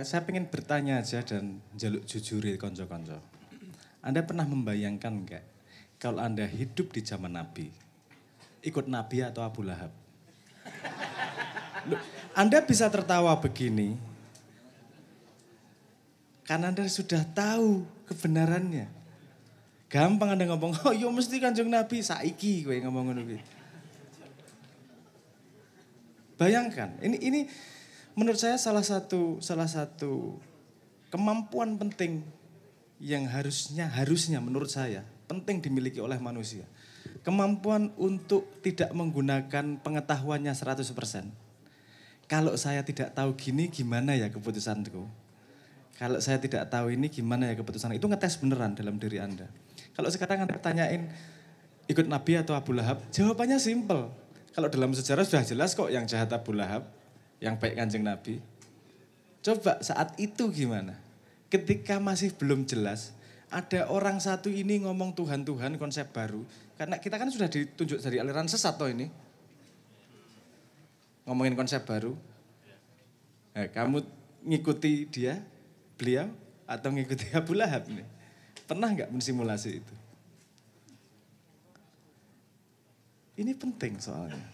Saya pengen bertanya aja dan jaluk jujuri konco-konco. Anda pernah membayangkan enggak kalau Anda hidup di zaman Nabi, ikut Nabi atau Abu Lahab? Loh, Anda bisa tertawa begini karena Anda sudah tahu kebenarannya. Gampang Anda ngomong, oh yo mesti Kanjeng Nabi, saiki kowe ngomong ngono kuwi. Bayangkan, ini menurut saya salah satu kemampuan penting yang harusnya menurut saya penting dimiliki oleh manusia. Kemampuan untuk tidak menggunakan pengetahuannya 100%. Kalau saya tidak tahu gini gimana ya keputusanku? Kalau saya tidak tahu ini gimana ya keputusan? Itu ngetes beneran dalam diri Anda. Kalau sekarang Anda tanyain ikut Nabi atau Abu Lahab, jawabannya simple. Kalau dalam sejarah sudah jelas kok yang jahat Abu Lahab, yang baik Kanjeng Nabi. Coba saat itu gimana? Ketika masih belum jelas, ada orang satu ini ngomong Tuhan-Tuhan konsep baru. Karena kita kan sudah ditunjuk dari aliran sesat toh ini. Ngomongin konsep baru. Kamu ngikuti beliau, atau ngikuti Abu Lahab nih? Pernah nggak mensimulasi itu? Ini penting soalnya.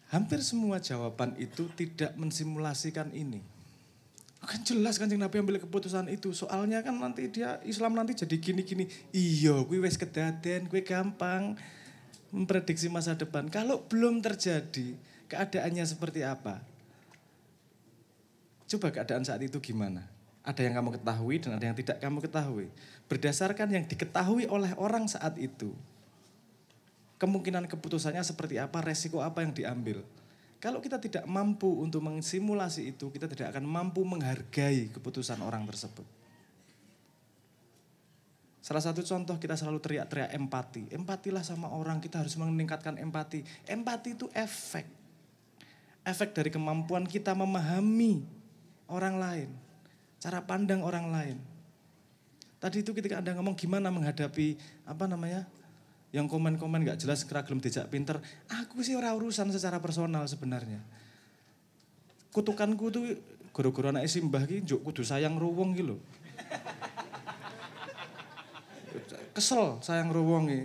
Hampir semua jawaban itu tidak mensimulasikan ini. Kan jelas Kanjeng Nabi ambil keputusan itu. Soalnya kan nanti Islam nanti jadi gini-gini. Iya, gue wes kedaden, gue gampang memprediksi masa depan. Kalau belum terjadi, keadaannya seperti apa? Coba keadaan saat itu gimana? Ada yang kamu ketahui dan ada yang tidak kamu ketahui. Berdasarkan yang diketahui oleh orang saat itu, kemungkinan keputusannya seperti apa, resiko apa yang diambil. Kalau kita tidak mampu untuk mensimulasi itu, kita tidak akan mampu menghargai keputusan orang tersebut. Salah satu contoh kita selalu teriak-teriak empati. Empatilah sama orang, kita harus meningkatkan empati. Empati itu efek. Efek dari kemampuan kita memahami orang lain. Cara pandang orang lain. Tadi itu ketika Anda ngomong gimana menghadapi yang komen-komen gak jelas keragam dijak pinter. Aku sih ora urusan secara personal sebenarnya. Kutukanku tuh goro-goro anak simbah ki njuk kudu sayang ruwong ki lho. Kesel sayang ruwong ki.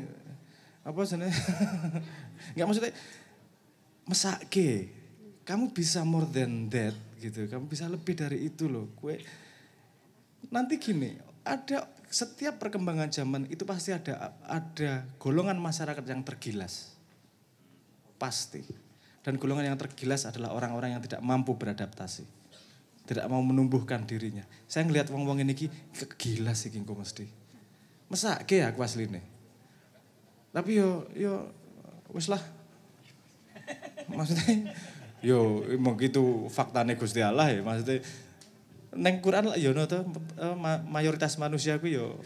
Apa jenenge? Enggak maksudnya mesake. Kamu bisa more than that gitu. Kamu bisa lebih dari itu loh. Nanti gini, setiap perkembangan zaman itu pasti ada golongan masyarakat yang tergilas. Pasti. Dan golongan yang tergilas adalah orang-orang yang tidak mampu beradaptasi. Tidak mau menumbuhkan dirinya. Saya ngelihat wong-wong ini kegilas iki engko mesti. Mesake aku asline. Tapi yo wis lah. Maksudnya yo emang gitu faktane Gusti Allah ya. Maksudnya neng Quran lah yo mayoritas manusia ku yo.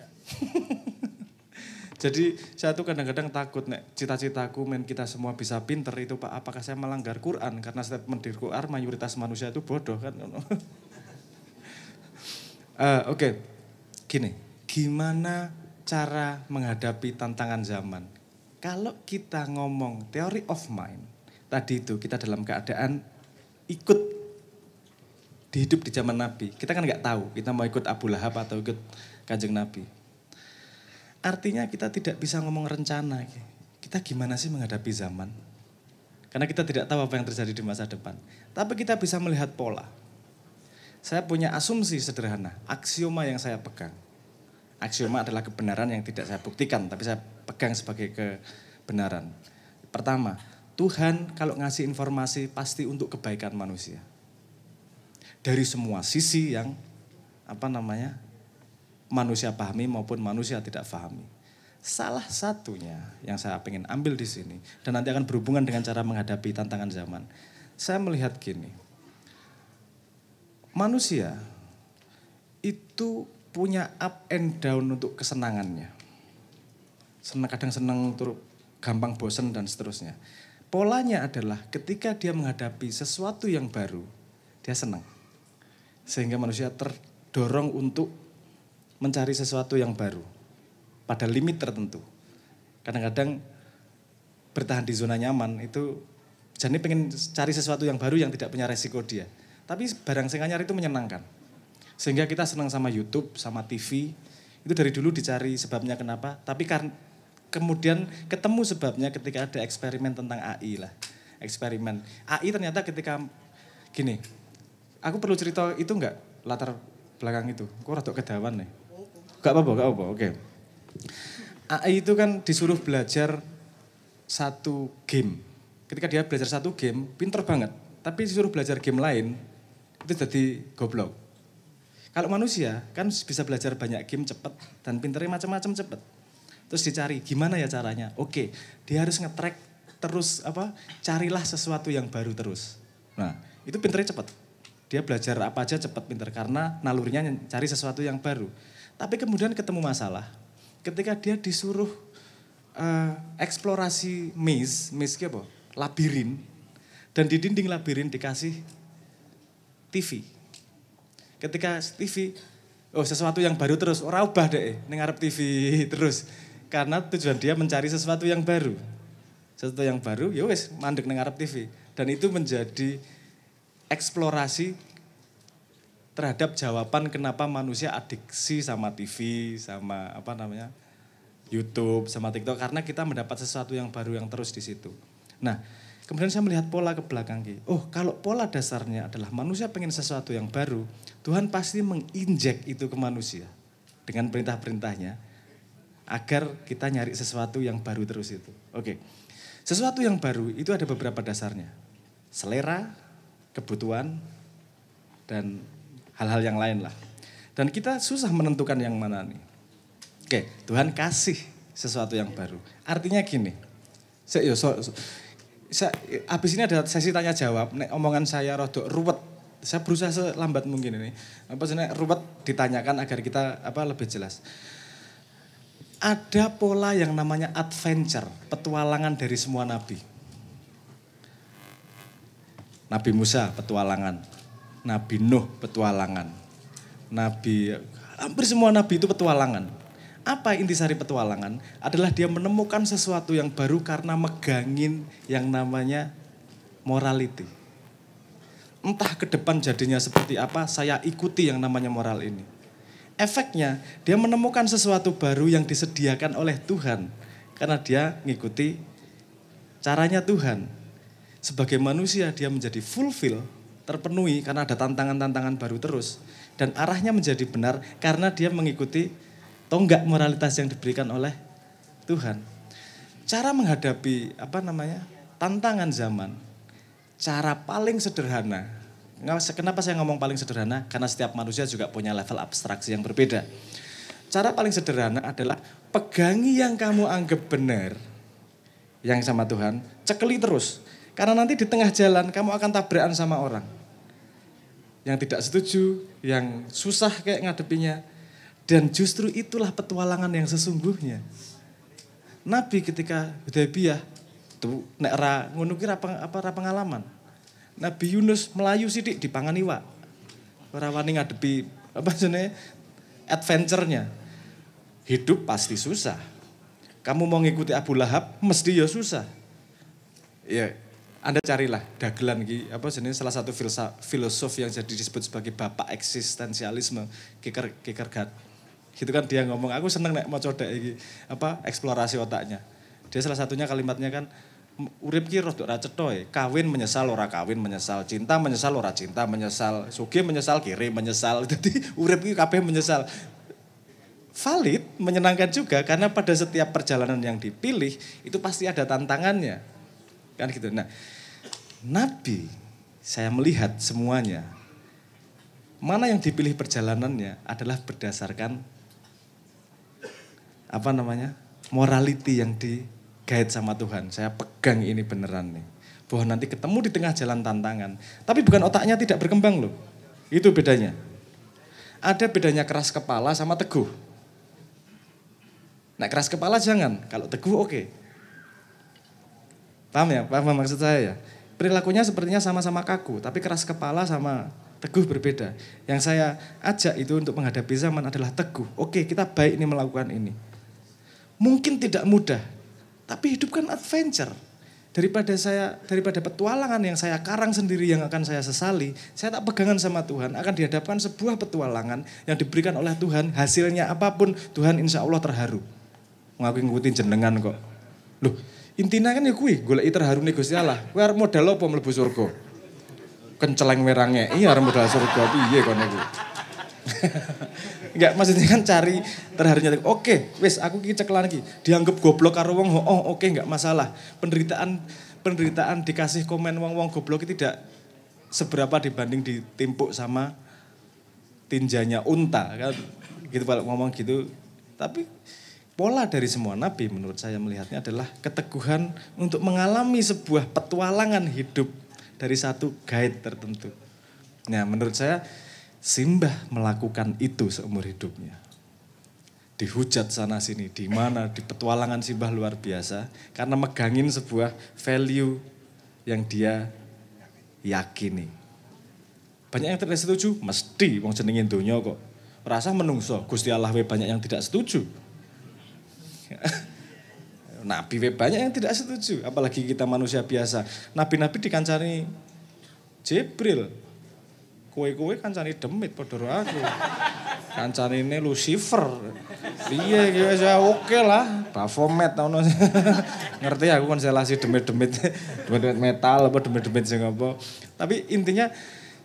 Jadi saya tuh kadang-kadang takut nek cita-citaku kita semua bisa pinter itu Pak, apakah saya melanggar Quran karena statement di Quran mayoritas manusia itu bodoh kan. Oke. Gini, gimana cara menghadapi tantangan zaman? Kalau kita ngomong theory of mind, tadi itu kita dalam keadaan ikut hidup di zaman Nabi. Kita kan nggak tahu kita mau ikut Abu Lahab atau ikut Kanjeng Nabi. Artinya kita tidak bisa ngomong rencana. Kita gimana sih menghadapi zaman? Karena kita tidak tahu apa yang terjadi di masa depan. Tapi kita bisa melihat pola. Saya punya asumsi sederhana, aksioma yang saya pegang. Aksioma adalah kebenaran yang tidak saya buktikan, tapi saya pegang sebagai kebenaran. Pertama, Tuhan kalau ngasih informasi pasti untuk kebaikan manusia. Dari semua sisi yang manusia pahami maupun manusia tidak pahami. Salah satunya yang saya ingin ambil di sini dan nanti akan berhubungan dengan cara menghadapi tantangan zaman. Saya melihat gini, manusia itu punya up and down untuk kesenangannya. Kadang senang, terus gampang bosan dan seterusnya. Polanya adalah ketika dia menghadapi sesuatu yang baru, dia senang. Sehingga manusia terdorong untuk mencari sesuatu yang baru pada limit tertentu. Kadang-kadang bertahan di zona nyaman itu Jadi pengen cari sesuatu yang baru yang tidak punya resiko dia. Tapi barang sing anyar itu menyenangkan. Sehingga kita senang sama YouTube, sama TV. Itu dari dulu dicari sebabnya kenapa. Tapi kemudian ketemu sebabnya ketika ada eksperimen tentang AI lah. Eksperimen. AI ternyata ketika gini. Aku perlu cerita itu enggak latar belakang itu. Aku rada kedawan nih. Gak apa-apa, oke. AI itu kan disuruh belajar satu game. Ketika dia belajar satu game, pinter banget. Tapi disuruh belajar game lain, itu jadi goblok. Kalau manusia kan bisa belajar banyak game cepat dan pinternya macam-macam cepat. Terus dicari gimana ya caranya? Oke, dia harus nge-track terus carilah sesuatu yang baru terus. Nah, itu pinternya cepat. Dia belajar apa aja cepat pinter karena nalurinya cari sesuatu yang baru. Tapi kemudian ketemu masalah. Ketika dia disuruh eksplorasi maze apa? Labirin, dan di dinding labirin dikasih TV. Ketika TV, sesuatu yang baru terus, ora ubah deh, ning ngarep TV terus. Karena tujuan dia mencari sesuatu yang baru. Sesuatu yang baru, ya wis mandek ning ngarep TV. Dan itu menjadi eksplorasi terhadap jawaban kenapa manusia adiksi sama TV, sama YouTube, sama TikTok. Karena kita mendapat sesuatu yang baru yang terus di situ. Nah, kemudian saya melihat pola ke belakang. Kalau pola dasarnya adalah manusia pengen sesuatu yang baru, Tuhan pasti menginjek itu ke manusia dengan perintah-perintahnya agar kita nyari sesuatu yang baru terus itu. Oke. Sesuatu yang baru itu ada beberapa dasarnya. Selera, kebutuhan, dan hal-hal yang lain lah. Dan kita susah menentukan yang mana nih. Oke, Tuhan kasih sesuatu yang baru. Artinya gini. Habis ini ada sesi tanya jawab. Nek omongan saya rodok ruwet. Saya berusaha selambat mungkin ini. Ruwet ditanyakan agar kita lebih jelas. Ada pola yang namanya adventure, petualangan dari semua nabi. Nabi Musa petualangan, Nabi Nuh petualangan, hampir semua nabi itu petualangan. Apa intisari petualangan? Adalah dia menemukan sesuatu yang baru karena megangin yang namanya morality. Entah ke depan jadinya seperti apa, saya ikuti yang namanya moral ini. Efeknya, dia menemukan sesuatu baru yang disediakan oleh Tuhan. Karena dia ngikuti caranya Tuhan. Sebagai manusia dia menjadi fulfill, terpenuhi karena ada tantangan-tantangan baru terus. Dan arahnya menjadi benar karena dia mengikuti tonggak moralitas yang diberikan oleh Tuhan. Cara menghadapi tantangan zaman, cara paling sederhana. Kenapa saya ngomong paling sederhana? Karena setiap manusia juga punya level abstraksi yang berbeda. Cara paling sederhana adalah pegangi yang kamu anggap benar, yang sama Tuhan, cekeli terus. Karena nanti di tengah jalan kamu akan tabrakan sama orang yang tidak setuju, yang susah kayak ngadepinya. Dan justru itulah petualangan yang sesungguhnya. Nabi ketika Hudaybiyah tuh nek ra ngono ki ra pengalaman. Nabi Yunus melayu sithik dipangan iwak. Ora wani ngadepi adventure-nya. Hidup pasti susah. Kamu mau ngikuti Abu Lahab mesti ya susah. Ya, Anda carilah dagelan ki salah satu filosof yang jadi disebut sebagai bapak eksistensialisme, Kierkegaard. Gitu kan dia ngomong, aku seneng nek mau coba eksplorasi otaknya. Dia salah satunya kalimatnya kan, urip ki rada ra cetha kawin menyesal ora kawin menyesal, cinta menyesal ora cinta menyesal, sugih menyesal kiri menyesal. Jadi urip ki kabeh menyesal. Valid, menyenangkan juga karena pada setiap perjalanan yang dipilih itu pasti ada tantangannya. Kan gitu. Nah, Nabi saya melihat semuanya mana yang dipilih perjalanannya adalah berdasarkan morality yang di-guide sama Tuhan. Saya pegang ini beneran nih. Bahwa nanti ketemu di tengah jalan tantangan. Tapi bukan otaknya tidak berkembang loh. Itu bedanya. Ada bedanya keras kepala sama teguh. Nah keras kepala jangan, kalau teguh oke. Paham ya? Paham maksud saya ya? Perilakunya sepertinya sama-sama kaku, tapi keras kepala sama teguh berbeda. Yang saya ajak itu untuk menghadapi zaman adalah teguh. Oke, kita baik ini melakukan ini. Mungkin tidak mudah, tapi hidup kan adventure. daripada petualangan yang saya karang sendiri yang akan saya sesali, saya tak pegangan sama Tuhan, akan dihadapkan sebuah petualangan yang diberikan oleh Tuhan, hasilnya apapun Tuhan insya Allah terharu. Ngaku ngikutin jenengan kok. Loh, intinya kan ya kuwi, goleki terharune Gusti Allah. Kowe arep modal apa mlebu surga? Kenceleng werange, iya arep modal surga piye kon iku. Enggak, maksudnya kan cari terharunya. Oke, wis aku ki ceklan iki. Dianggap goblok karo wong, oh oke enggak masalah. Penderitaan dikasih komen wong-wong goblok itu tidak seberapa dibanding ditimpuk sama tinjanya unta kan. Gitu kalau ngomong gitu. Tapi pola dari semua nabi menurut saya melihatnya adalah keteguhan untuk mengalami sebuah petualangan hidup dari satu guide tertentu. Nah, menurut saya Simbah melakukan itu seumur hidupnya. Dihujat sana sini, di mana, di petualangan Simbah luar biasa. Karena megangin sebuah value yang dia yakini. Banyak yang tidak setuju, mesti wong jenengin donya kok. Rasa menungso, Gusti Allah we banyak yang tidak setuju. Nabi we banyak yang tidak setuju, apalagi kita manusia biasa. Nabi-nabi dikancani Jibril. Kowe kancane demit padha karo aku. Kancanine Lucifer. Piye ya oke lah, Baphomet ono. Ngerti aku konstelasi demit-demit metal apa demit-demit sing apa. Tapi intinya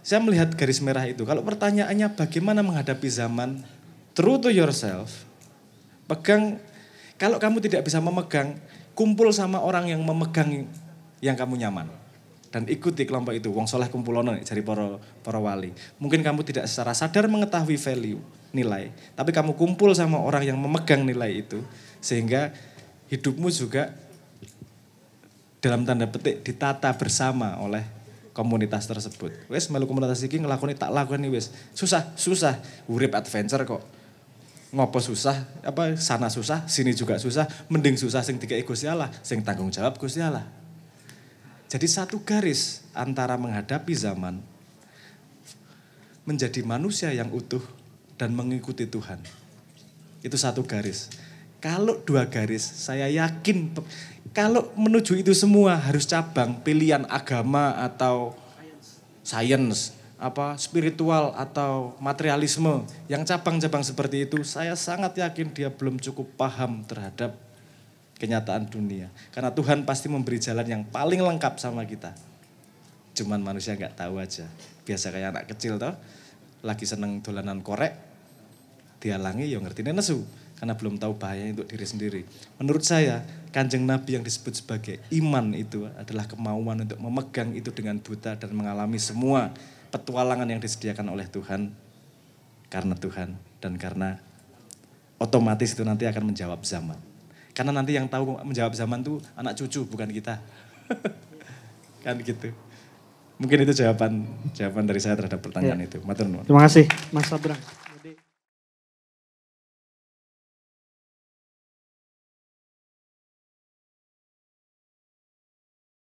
saya melihat garis merah itu. Kalau pertanyaannya bagaimana menghadapi zaman, true to yourself. Pegang, kalau kamu tidak bisa memegang, kumpul sama orang yang memegang yang kamu nyaman. Dan ikuti kelompok itu, wong soleh kumpulono dari para wali. Mungkin kamu tidak secara sadar mengetahui value, nilai. Tapi kamu kumpul sama orang yang memegang nilai itu. Sehingga hidupmu juga dalam tanda petik ditata bersama oleh komunitas tersebut. Wes melu komunitas iki ngelakoni tak lakoni wes. Susah. Urip adventure kok. Ngopo susah, apa sana susah, sini juga susah. Mending susah sing dikei Gusti Allah, sing tanggung jawab Gusti Allah. Jadi satu garis antara menghadapi zaman, menjadi manusia yang utuh dan mengikuti Tuhan. Itu satu garis. Kalau dua garis, saya yakin kalau menuju itu semua harus cabang, pilihan agama atau sains, apa spiritual atau materialisme. Yang cabang-cabang seperti itu, saya sangat yakin dia belum cukup paham terhadap kenyataan dunia. Karena Tuhan pasti memberi jalan yang paling lengkap sama kita. Cuman manusia gak tahu aja. Biasa kayak anak kecil toh, lagi seneng dolanan korek, dihalangi ya ngertine nesu. Karena belum tahu bahaya untuk diri sendiri. Menurut saya, Kanjeng Nabi yang disebut sebagai iman itu adalah kemauan untuk memegang itu dengan buta dan mengalami semua petualangan yang disediakan oleh Tuhan. Karena Tuhan dan karena otomatis itu nanti akan menjawab zaman. Karena nanti yang tahu menjawab zaman itu anak cucu, bukan kita. Kan gitu. Mungkin itu jawaban dari saya terhadap pertanyaan itu. Matur nuwun. Terima kasih Mas Abraham.